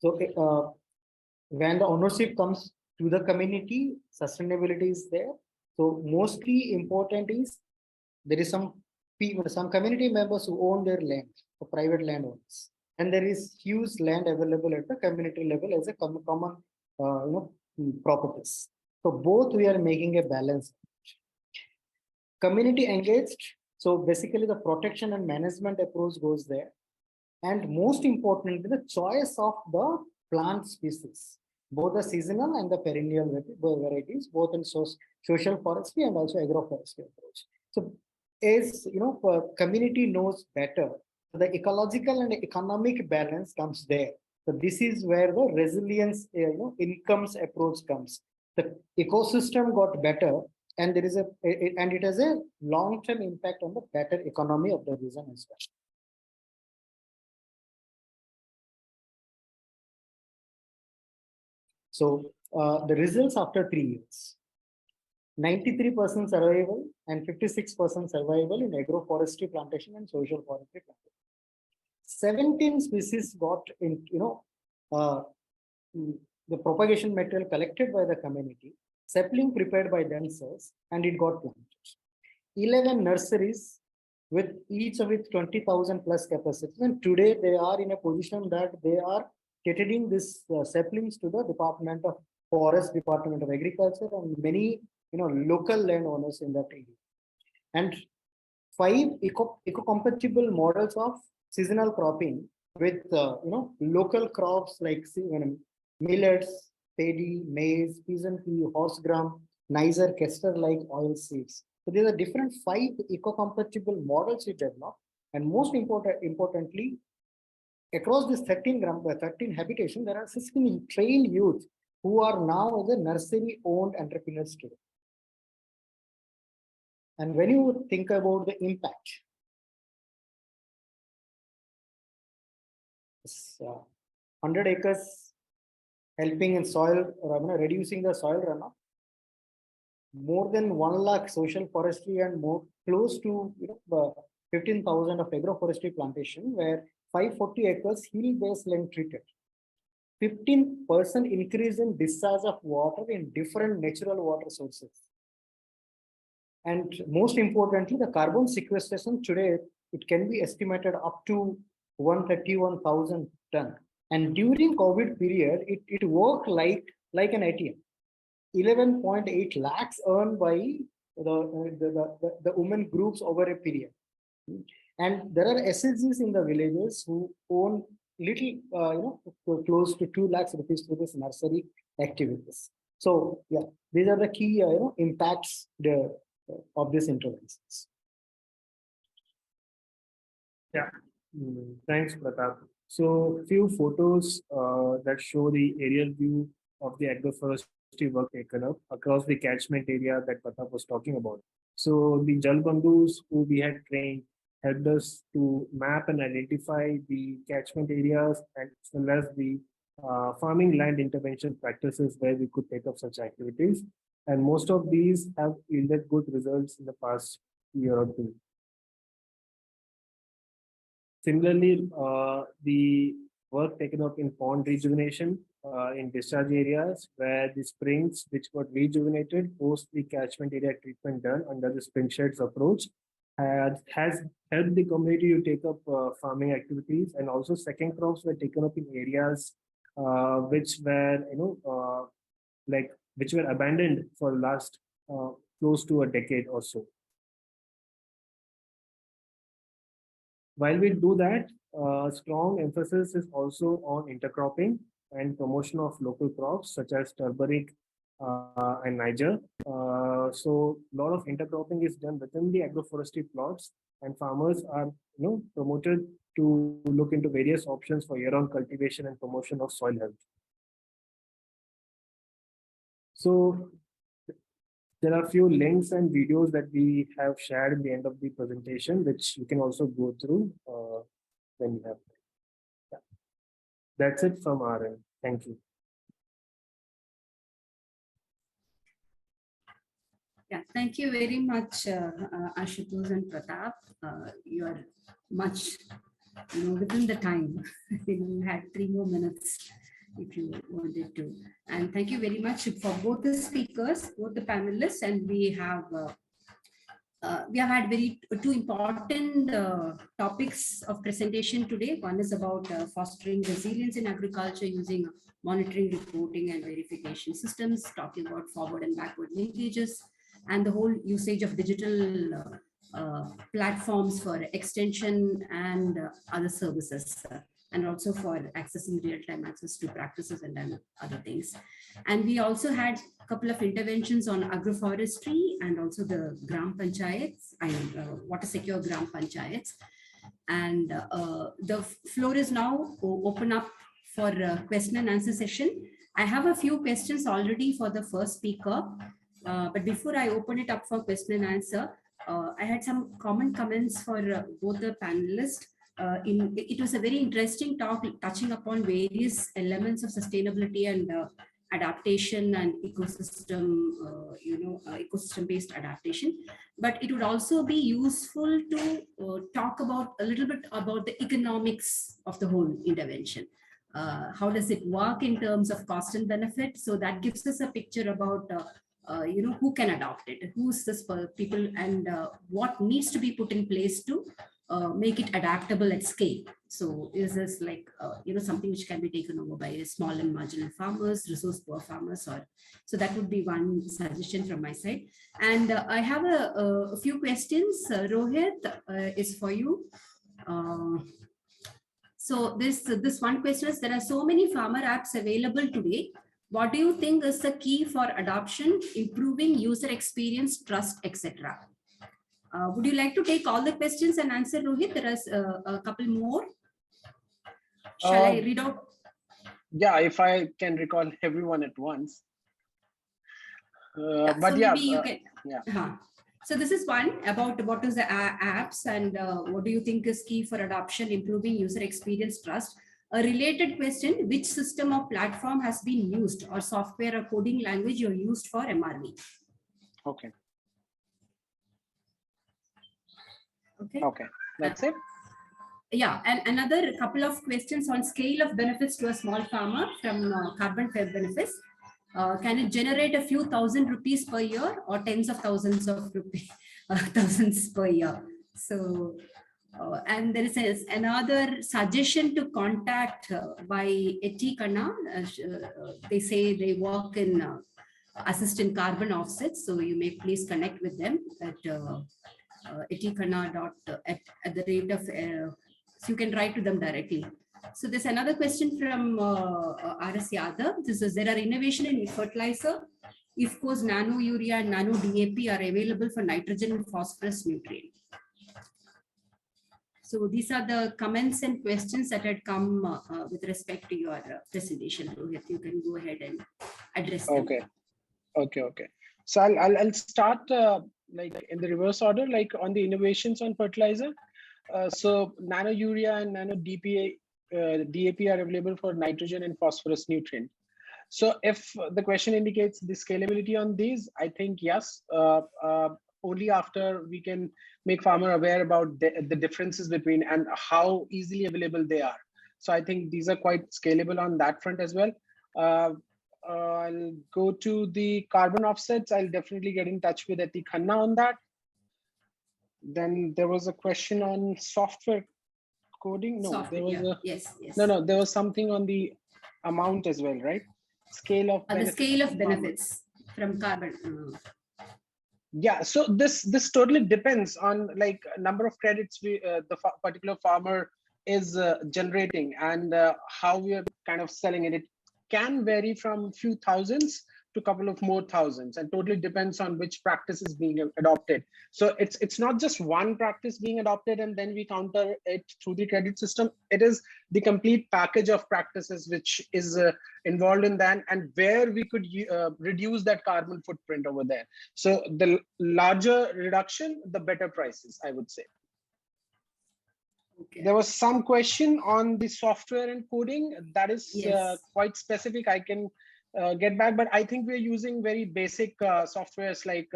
So when the ownership comes to the community, sustainability is there. So mostly important is there is some people, some community members who own their land, the private landowners, and there is huge land available at the community level as a common properties. So both we are making a balance. Community engaged. So basically the protection and management approach goes there. And most importantly, the choice of the plant species, both the seasonal and the perennial varieties, both in social forestry and also agroforestry approach. So as community knows better, the ecological and economic balance comes there. So this is where the resilience, incomes approach comes. The ecosystem got better, and there is and it has a long-term impact on the better economy of the region as well. So the results after 3 years, 93% survival and 56% survival in agroforestry plantation and social forestry plantation. 17 species got in, the propagation material collected by the community, sapling prepared by themselves, and it got planted. 11 nurseries with each of its 20,000 plus capacity. And today they are in a position that they are catering this saplings to the Department of Forest, Department of Agriculture, and many local landowners in that area. And 5 eco-compatible models of seasonal cropping with local crops like millets, paddy, maize, peasant pea, horse gram, Niger, castor-like oil seeds. So these are different 5 eco-compatible models we developed, and most importantly, across this 13 habitation, there are 16 trained youth who are now the nursery-owned entrepreneurs today. And when you think about the impact, 100 acres helping in soil, reducing the soil runoff, more than 1 lakh social forestry and more close to 15,000 of agroforestry plantation where 540 acres hill-based land treated. 15% increase in discharge of water in different natural water sources. And most importantly, the carbon sequestration today, it can be estimated up to 131,000 ton. And during COVID period, it worked like an ATM. 11.8 lakhs earned by the women groups over a period. And there are SSGs in the villages who own little, close to 2 lakhs rupees to this nursery activities. So yeah, these are the key, impacts of these interventions. Yeah, thanks, Pratap. So few photos that show the aerial view of the agroforestry work taken up across the catchment area that Pratap was talking about. So the Jalbandhus who we had trained helped us to map and identify the catchment areas as well as the farming land intervention practices where we could take up such activities. And most of these have yielded good results in the past year or two. Similarly, the work taken up in pond rejuvenation in discharge areas where the springs which got rejuvenated post the catchment area treatment done under the spring sheds approach has helped the community to take up farming activities, and also second crops were taken up in areas which were which were abandoned for last close to a decade or so. While we do that, strong emphasis is also on intercropping and promotion of local crops such as turmeric and Niger. So a lot of intercropping is done within the agroforestry plots, and farmers are promoted to look into various options for year-round cultivation and promotion of soil health. So there are a few links and videos that we have shared in the end of the presentation, which you can also go through when you have. Yeah. That's it from our end. Thank you. Yeah, thank you very much, Ashutosh and Pratap. You are much, within the time. You had 3 more minutes if you wanted to. And thank you very much for both the speakers, both the panelists, and we have had two important topics of presentation today. One is about fostering resilience in agriculture using monitoring, reporting, and verification systems, talking about forward and backward linkages, and the whole usage of digital platforms for extension and other services, and also for accessing real-time access to practices and other things. And we also had a couple of interventions on agroforestry and also the gram panchayats and water secure gram panchayats. And the floor is now open up for question and answer session. I have a few questions already for the first speaker, but before I open it up for question and answer, I had some comments for both the panelists. It was a very interesting talk touching upon various elements of sustainability and adaptation and ecosystem, ecosystem-based adaptation. But it would also be useful to talk about a little bit about the economics of the whole intervention. How does it work in terms of cost and benefit? So that gives us a picture about who can adopt it, who's this people, and what needs to be put in place to make it adaptable at scale. So is this like something which can be taken over by small and marginal farmers, resource poor farmers, or so that would be one suggestion from my side. And I have a few questions. Rohit, is for you. So this one question is: there are so many farmer apps available today. What do you think is the key for adoption, improving user experience, trust, etc.? Would you like to take all the questions and answer, Rohit? There is a couple more. Shall I read out? Yeah, if I can recall everyone at once. But so yeah, maybe you can. Yeah. So this is one about what is the apps and what do you think is key for adoption, improving user experience, trust. A related question: which system or platform has been used, or software or coding language you're used for MRV? Okay. Okay. Okay. That's it. Yeah, and another couple of questions on scale of benefits to a small farmer from carbon fair benefits. Can it generate a few thousand rupees per year or tens of thousands of rupees, thousands per year? So, and there is another suggestion to contact by ET Kanna. They say they work in assist in carbon offsets. So you may please connect with them at etikanna at the rate of, so you can write to them directly. So there's another question from RS Yadav. This is, there are innovation in fertilizer. If course nano urea and nano DAP are available for nitrogen and phosphorus nutrient. So these are the comments and questions that had come with respect to your presentation. Rohit, you can go ahead and address them. Okay. So I'll start like in the reverse order, like on the innovations on fertilizer. So nano urea and nano DAP are available for nitrogen and phosphorus nutrient. So if the question indicates the scalability on these, I think yes, only after we can make farmer aware about the differences between and how easily available they are. So I think these are quite scalable on that front as well. I'll go to the carbon offsets. I'll definitely get in touch with Eti Khanna on that. Then there was a question on software coding. No, Software, there was yeah. a Yes. no. There was something on the amount as well, right? Scale of The scale of benefits from carbon. Yeah, so this totally depends on like number of credits the particular farmer is generating and how we are kind of selling it. It can vary from few thousands to a couple of more thousands, and totally depends on which practice is being adopted. So it's not just one practice being adopted and then we counter it through the credit system. It is the complete package of practices which is involved in that, and where we could reduce that carbon footprint over there. So the larger reduction, the better prices, I would say. Okay. There was some question on the software and coding that is quite specific. I can get back, but I think we're using very basic softwares like,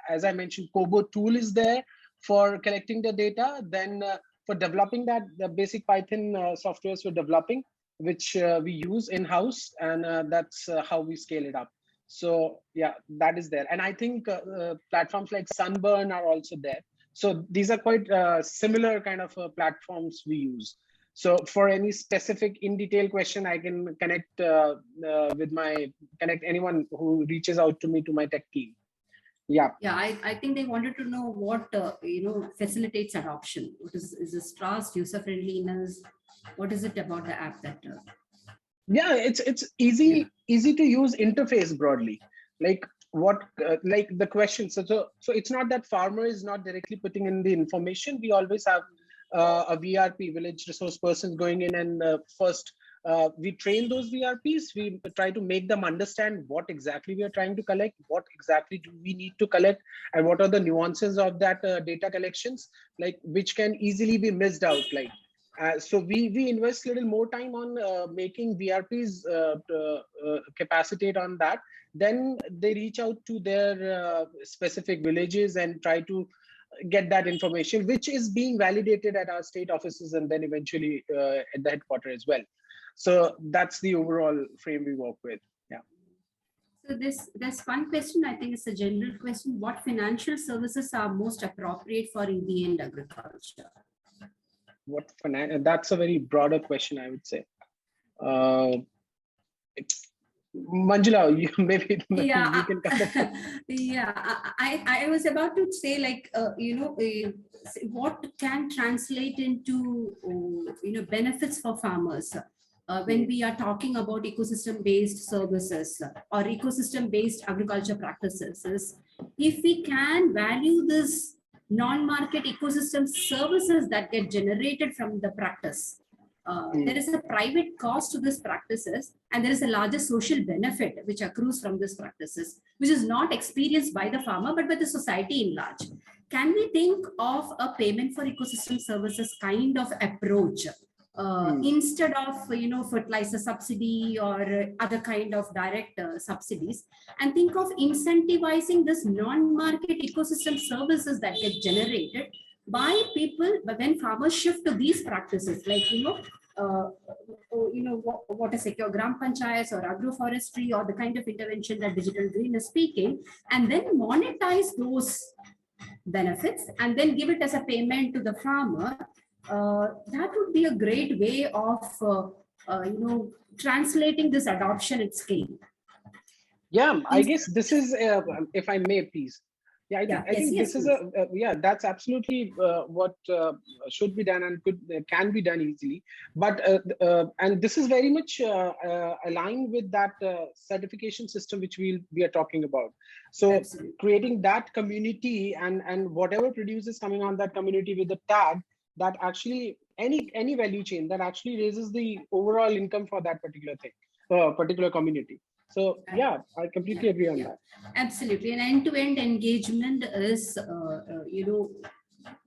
as I mentioned, Kobo tool is there for collecting the data. Then for developing that, the basic Python softwares we're developing, which we use in-house, and that's how we scale it up. So yeah, that is there. And I think platforms like Sunburn are also there. So these are quite similar kind of platforms we use. So for any specific in detail question, I can connect connect anyone who reaches out to me to my tech team. Yeah. Yeah, I think they wanted to know what facilitates adoption. What is this trust, user friendliness? What is it about the app that? Yeah, it's easy to use interface broadly. Like what like the question. So it's not that farmer is not directly putting in the information. We always have a VRP, village resource person, going in and first we train those VRPs. We try to make them understand what exactly we are trying to collect, what exactly do we need to collect, and what are the nuances of that data collections, like which can easily be missed out. Like so we invest a little more time on making VRPs capacitate on that. Then they reach out to their specific villages and try to get that information, which is being validated at our state offices and then eventually at the headquarters as well. So that's the overall frame we work with. Yeah. So there's one question. I think it's a general question. What financial services are most appropriate for EbA and agriculture? That's a very broader question, I would say. Manjula, you maybe you can come. Yeah, I was about to say, like, what can translate into benefits for farmers when we are talking about ecosystem-based services or ecosystem-based agriculture practices. If we can value this non-market ecosystem services that get generated from the practice, there is a private cost to these practices, and there is a larger social benefit which accrues from these practices, which is not experienced by the farmer but by the society in large. Can we think of a payment for ecosystem services kind of approach instead of fertilizer subsidy or other kind of direct subsidies, and think of incentivizing this non-market ecosystem services that get generated by people. But when farmers shift to these practices, like water secure gram panchayats or agroforestry or the kind of intervention that Digital Green is speaking, and then monetize those benefits and then give it as a payment to the farmer, that would be a great way of translating this adoption at scale. Yeah, I guess this is, if I may, please. Yeah, I think this is that's absolutely what should be done and can be done easily. But and this is very much aligned with that certification system which we are talking about. So absolutely. Creating that community and whatever produce is coming on that community with the tag, that actually any value chain that actually raises the overall income for that particular thing, particular community. So yeah, I completely agree on that. Absolutely, and end-to-end engagement is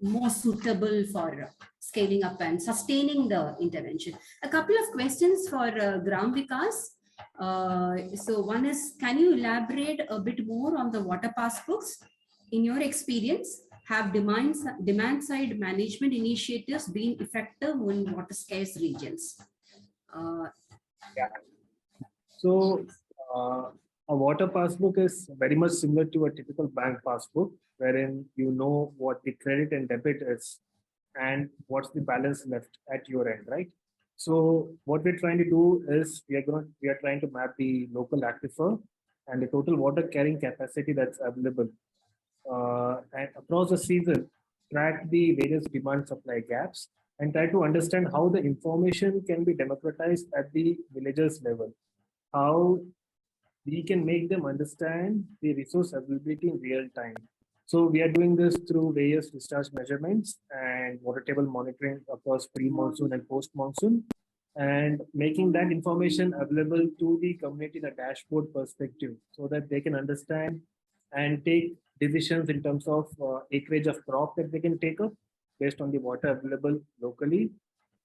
more suitable for scaling up and sustaining the intervention. A couple of questions for Gram Vikas. So one is, can you elaborate a bit more on the water passbooks? In your experience, have demand-side management initiatives been effective in water-scarce regions? Yeah. So a water passbook is very much similar to a typical bank passbook, wherein you know what the credit and debit is and what's the balance left at your end, right? So what we're trying to do is we are trying to map the local aquifer and the total water carrying capacity that's available, and across the season track the various demand supply gaps and try to understand how the information can be democratized at the villagers level, how we can make them understand the resource availability in real time. So we are doing this through various discharge measurements and water table monitoring across pre-monsoon and post-monsoon, and making that information available to the community in a dashboard perspective so that they can understand and take decisions in terms of acreage of crop that they can take up based on the water available locally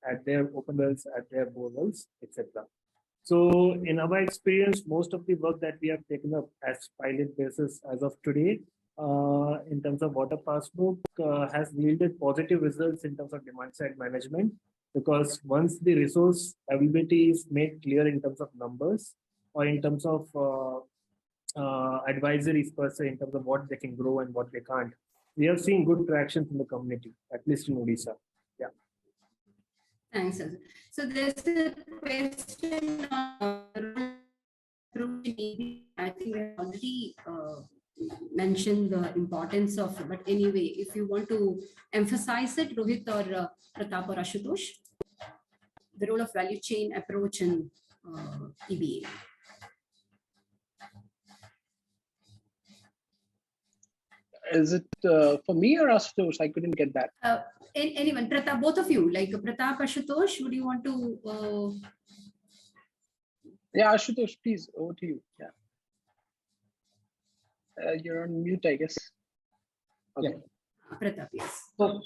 at their open wells, at their bore wells, etc. So in our experience, most of the work that we have taken up as pilot basis as of today, in terms of water passbook, has yielded positive results in terms of demand side management, because once the resource availability is made clear in terms of numbers or in terms of advisories per se, in terms of what they can grow and what they can't, we have seen good traction from the community, at least in Odisha. Yeah. Thanks, sir. So there's a question on I think we have already mentioned the importance of, but anyway, if you want to emphasize it, Rohit or Pratap or Ashutosh, the role of value chain approach in EbA. Is it for me or Ashutosh? I couldn't get that. Anyone, Pratap, both of you, like Pratap, Ashutosh, would you want to? Yeah, Ashutosh, please, over to you. Yeah. You're on mute, I guess. Okay. Yeah. Pratap, yes. So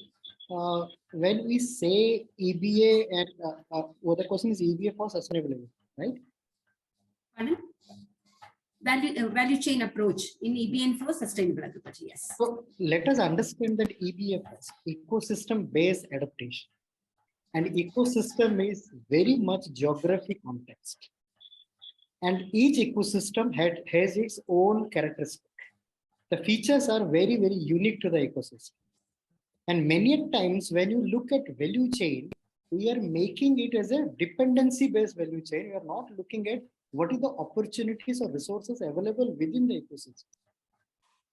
when we say EbA, and well, the question is EbA for sustainability, right? Pardon? Value chain approach in EbA for sustainable agriculture, yes. So let us understand that EbA is ecosystem-based adaptation. And ecosystem is very much geography context. And each ecosystem has its own characteristic. The features are very, very unique to the ecosystem. And many times when you look at value chain, we are making it as a dependency-based value chain. We are not looking at what are the opportunities or resources available within the ecosystem.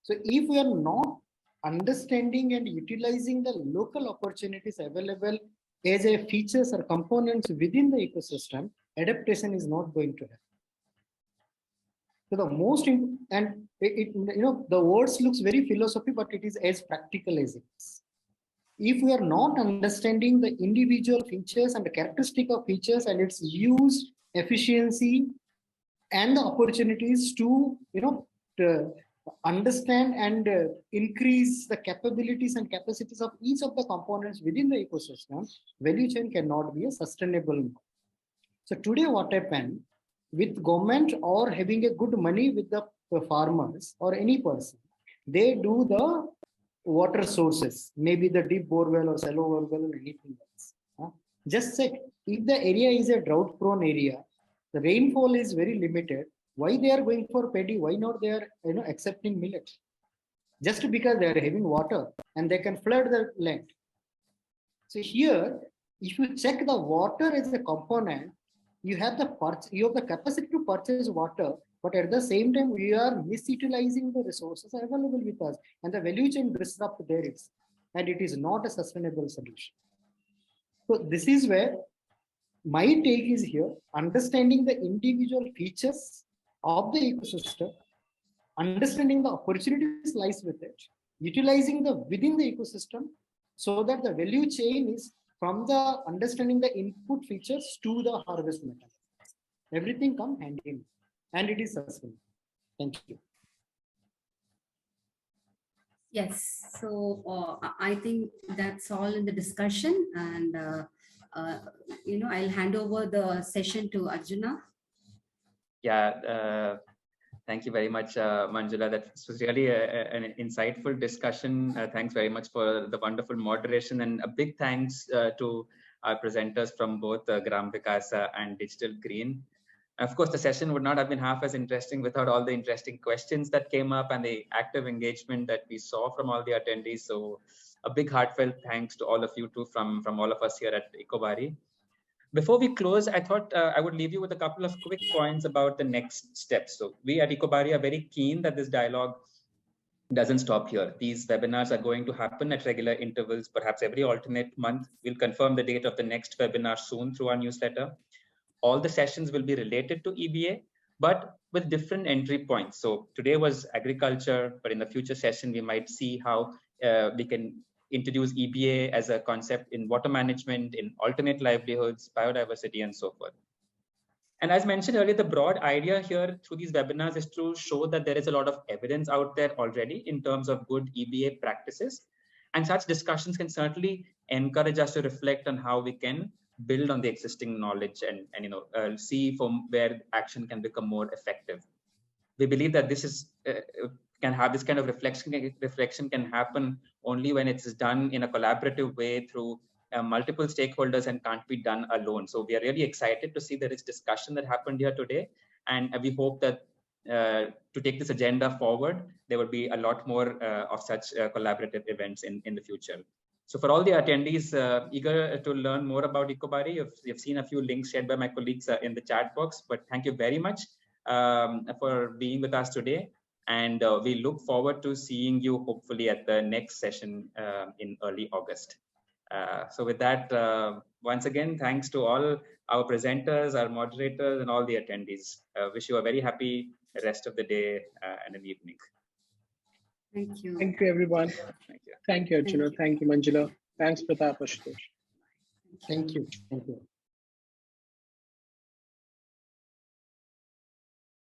So if we are not understanding and utilizing the local opportunities available as a features or components within the ecosystem, adaptation is not going to happen. So the most, and the words looks very philosophy, but it is as practical as it is. If we are not understanding the individual features and the characteristic of features and its use, efficiency, and the opportunities to understand and increase the capabilities and capacities of each of the components within the ecosystem, value chain cannot be a sustainable. So today what happened with government or having a good money with the farmers or any person, they do the water sources, maybe the deep borewell or shallow borewell or anything else. Just check if the area is a drought prone area, the rainfall is very limited. Why they are going for paddy? Why not they are accepting millet? Just because they are having water and they can flood the land. So here, if you check the water as a component, you have the capacity to purchase water, but at the same time we are misutilizing the resources available with us, and the value chain disrupt there is, and it is not a sustainable solution. So this is where my take is here, understanding the individual features of the ecosystem, understanding the opportunities lies with it, utilizing the within the ecosystem, so that the value chain is from the understanding the input features to the harvest method. Everything come hand in, and it is sustainable. Thank you. Yes, so I think that's all in the discussion, and I'll hand over the session to Arjuna. Yeah, thank you very much, Manjula. That was really an insightful discussion. Thanks very much for the wonderful moderation, and a big thanks to our presenters from both Gram Vikasa and Digital Green. Of course, the session would not have been half as interesting without all the interesting questions that came up and the active engagement that we saw from all the attendees. So a big heartfelt thanks to all of you too from all of us here at EcoBari. Before we close, I thought I would leave you with a couple of quick points about the next steps. So we at EcoBari are very keen that this dialogue doesn't stop here. These webinars are going to happen at regular intervals, perhaps every alternate month. We'll confirm the date of the next webinar soon through our newsletter. All the sessions will be related to EbA, but with different entry points. So today was agriculture, but in the future session, we might see how we can introduce EbA as a concept in water management, in alternate livelihoods, biodiversity, and so forth. And as mentioned earlier, the broad idea here through these webinars is to show that there is a lot of evidence out there already in terms of good EbA practices. And such discussions can certainly encourage us to reflect on how we can build on the existing knowledge and see from where action can become more effective. We believe that this is can have this kind of reflection can happen only when it is done in a collaborative way through multiple stakeholders and can't be done alone. So we are really excited to see that this discussion that happened here today, and we hope that to take this agenda forward, there will be a lot more of such collaborative events in the future. So for all the attendees eager to learn more about EcoBari, you've seen a few links shared by my colleagues in the chat box, but thank you very much for being with us today. And we look forward to seeing you hopefully at the next session in early August. So with that, once again, thanks to all our presenters, our moderators, and all the attendees. Wish you a very happy rest of the day and an evening. Thank you. Thank you, everyone. Thank you. Thank you, Arjuna. Thank you, Manjula. Thanks, Pratap, Ashutosh. Thank you. Thank you.